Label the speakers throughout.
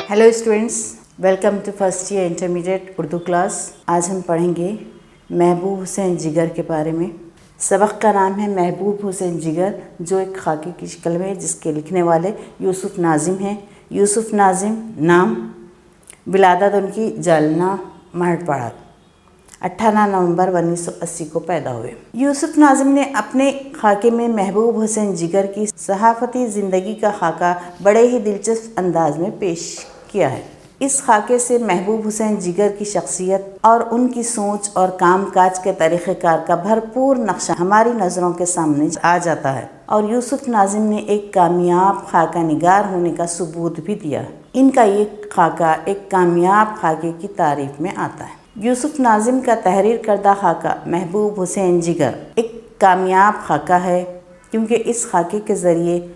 Speaker 1: Hello students, welcome to first year intermediate Urdu class. आज हम पढ़ेंगे महबूब हुसैन जिगर के बारे में। सबक का नाम है महबूब हुसैन जिगर, जो एक खाके की शक्ल में है, जिसके लिखने वाले यूसुफ नाजिम हैं। यूसुफ नाजिम नाम, विलादत उनकी जालना महड़पाड़ा, 18 नवंबर 1980 को पैदा हुए। यूसुफ नाजिम ने अपने खाके में महबूब हुसैन जिगर की सहाफ़ती ज़िंदगी का खाका बड़े ही दिलचस्प अंदाज में पेश किया है। इस खाके से महबूब हुसैन जिगर की शख्सियत और उनकी सोच और कामकाज के तरीक़ेकार का भरपूर नक्शा हमारी नज़रों के सामने आ जाता है, और यूसुफ नाजिम ने एक कामयाब खाका निगार होने का सबूत भी दिया। इनका ये खाका एक कामयाब खाके की तारीफ में आता है। यूसुफ नाजिम का तहरीर करदा खाका महबूब हुसैन जिगर एक कामयाब खाका है, क्योंकि इस खाके के ज़रिए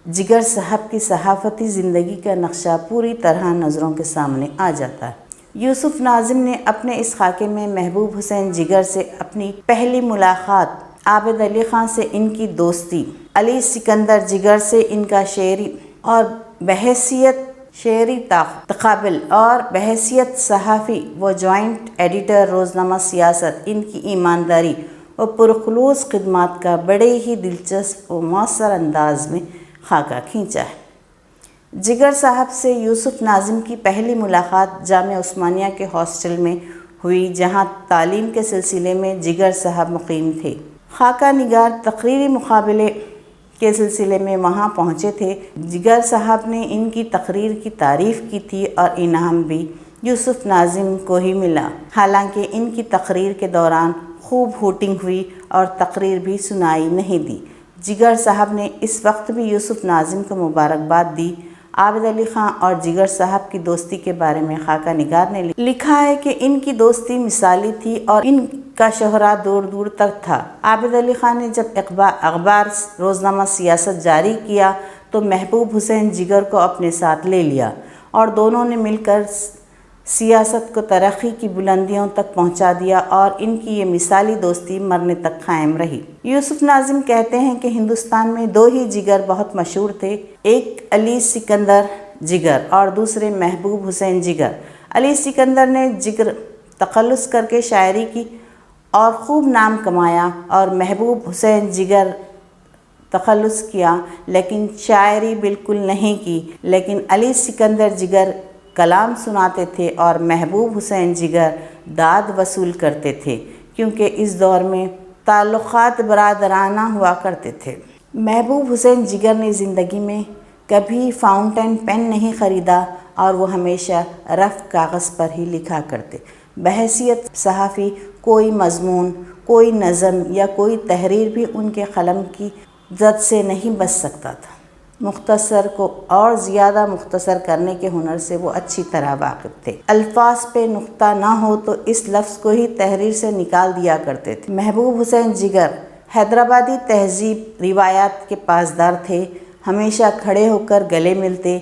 Speaker 1: जिगर साहब की सहाफ़ती ज़िंदगी का नक्शा पूरी तरह नज़रों के सामने आ जाता है। यूसुफ नाजिम ने अपने इस खाके में महबूब हुसैन जिगर से अपनी पहली मुलाकात, आबिद अली ख़ान से इनकी दोस्ती, अली सिकंदर जिगर से इनका शेरी और बहैसियत शेरी तक़ाबुल और बहैसियत सहाफ़ी व जॉइंट एडिटर रोज़नामा सियासत इनकी ईमानदारी व पुरखलूस खिदमत का बड़े ही दिलचस्प व मौसर अंदाज में खाका खींचा है। जिगर साहब से यूसुफ नाजिम की पहली मुलाकात जामिया उस्मानिया के हॉस्टल में हुई, जहां तालीम के सिलसिले में जिगर साहब मुक़ीम थे। खाका निगार तकरीरी मुकाबले के सिलसिले में वहां पहुंचे थे। जिगर साहब ने इनकी तकरीर की तारीफ़ की थी और इनाम भी यूसुफ नाजिम को ही मिला। हालांकि इनकी तकरीर के दौरान खूब हूटिंग हुई और तकरीर भी सुनाई नहीं दी। जिगर साहब ने इस वक्त भी यूसुफ नाजिम को मुबारकबाद दी। आबिद अली ख़ान और जिगर साहब की दोस्ती के बारे में खाका निगार ने लिखा है कि इनकी दोस्ती मिसाली थी और इनका शोहरा दूर दूर तक था। आबिद अली ख़ान ने जब अखबार रोज़नामा सियासत जारी किया तो महबूब हुसैन जिगर को अपने साथ ले लिया, और दोनों ने मिलकर सियासत को तरक्की की बुलंदियों तक पहुंचा दिया, और इनकी ये मिसाली दोस्ती मरने तक कायम रही। यूसुफ नाजिम कहते हैं कि हिंदुस्तान में दो ही जिगर बहुत मशहूर थे, एक अली सिकंदर जिगर और दूसरे महबूब हुसैन जिगर। अली सिकंदर ने जिगर तखल्लुस करके शायरी की और खूब नाम कमाया, और महबूब हुसैन जिगर तखल्लुस किया लेकिन शायरी बिल्कुल नहीं की। लेकिन अली सिकंदर जिगर कलाम सुनाते थे और महबूब हुसैन जिगर दाद वसूल करते थे, क्योंकि इस दौर में ताल्लुक़ात बरादराना हुआ करते थे। महबूब हुसैन जिगर ने ज़िंदगी में कभी फाउंटेन पेन नहीं ख़रीदा, और वो हमेशा रफ़ कागज़ पर ही लिखा करते। बहैसियत सहाफ़ी कोई मज़मून, कोई नज़म या कोई तहरीर भी उनके क़लम की जद से नहीं बच सकता था। मुख्तसर को और ज़्यादा मुख्तसर करने के हुनर से वो अच्छी तरह वाकिफ़ थे। अल्फाज पे नुक्ता ना हो तो इस लफ्ज़ को ही तहरीर से निकाल दिया करते थे। महबूब हुसैन जिगर हैदराबादी तहज़ीब रिवायात के पासदार थे। हमेशा खड़े होकर गले मिलते,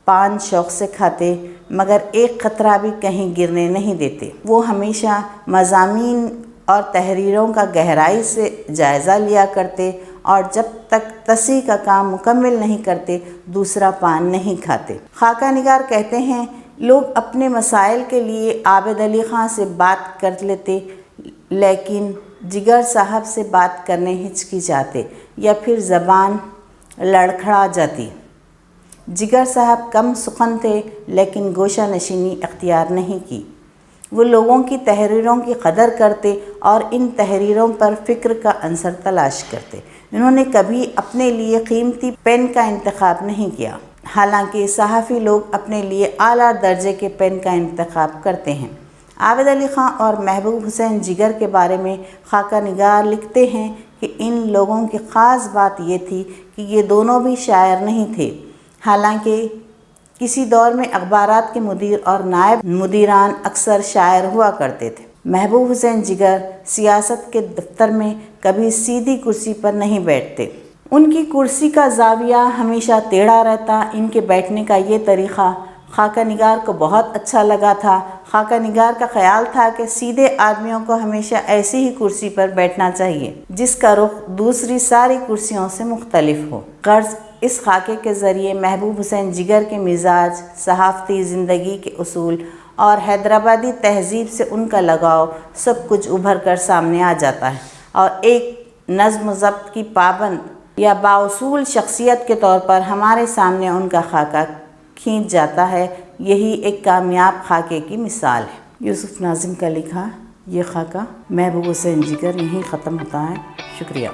Speaker 1: पान शौक़ से खाते, मगर एक क़तरा भी कहीं गिरने नहीं देते। वो हमेशा मज़ामीन और तहरीरों का गहराई से जायज़ा लिया करते, और जब तक तसी का काम मुकम्मल नहीं करते दूसरा पान नहीं खाते। खाका निगार कहते हैं, लोग अपने मसाइल के लिए आबिद अली ख़ान से बात कर लेते, लेकिन जिगर साहब से बात करने हिचकिचाते या फिर ज़बान लड़खड़ा जाती। जिगर साहब कम सुखन थे, लेकिन गोशा नशीनी अख्तियार नहीं की। वो लोगों की तहरीरों की कदर करते और इन तहरीरों पर फ़िक्र का अंसर तलाश करते। इन्होंने कभी अपने लिए कीमती पेन का इंतखाब नहीं किया। हालांकि सहाफ़ी लोग अपने लिए आला दर्जे के पेन का इंतखाब करते हैं। आबिद अली ख़ान और महबूब हुसैन जिगर के बारे में खाका निगार लिखते हैं कि इन लोगों की ख़ास बात ये थी कि ये दोनों भी शायर नहीं थे। हालांकि किसी दौर में अखबारात के मुदीर और नायब मुदीरान अक्सर शायर हुआ करते थे। महबूब हुसैन जिगर सियासत के दफ्तर में कभी सीधी कुर्सी पर नहीं बैठते। उनकी कुर्सी का ज़ाविया हमेशा टेढ़ा रहता। इनके बैठने का ये तरीक़ा खाका निगार को बहुत अच्छा लगा था। खाका निगार का ख्याल था कि सीधे आदमियों को हमेशा ऐसी ही कुर्सी पर बैठना चाहिए जिसका रुख दूसरी सारी कुर्सियों से मुख्तलिफ हो। गर्ज اس خاکے کے ذریعے محبوب حسین جگر کے مزاج، صحافتی زندگی کے اصول اور حیدرآبادی تہذیب سے ان کا لگاؤ سب کچھ ابھر کر سامنے آ جاتا ہے، اور ایک نظم و ضبط کی پابند یا بااصول شخصیت کے طور پر ہمارے سامنے ان کا خاکہ کھینچ جاتا ہے۔ یہی ایک کامیاب خاکے کی مثال ہے۔ یوسف ناظم کا لکھا یہ خاکہ محبوب حسین جگر یہیں ختم ہوتا ہے۔ شکریہ۔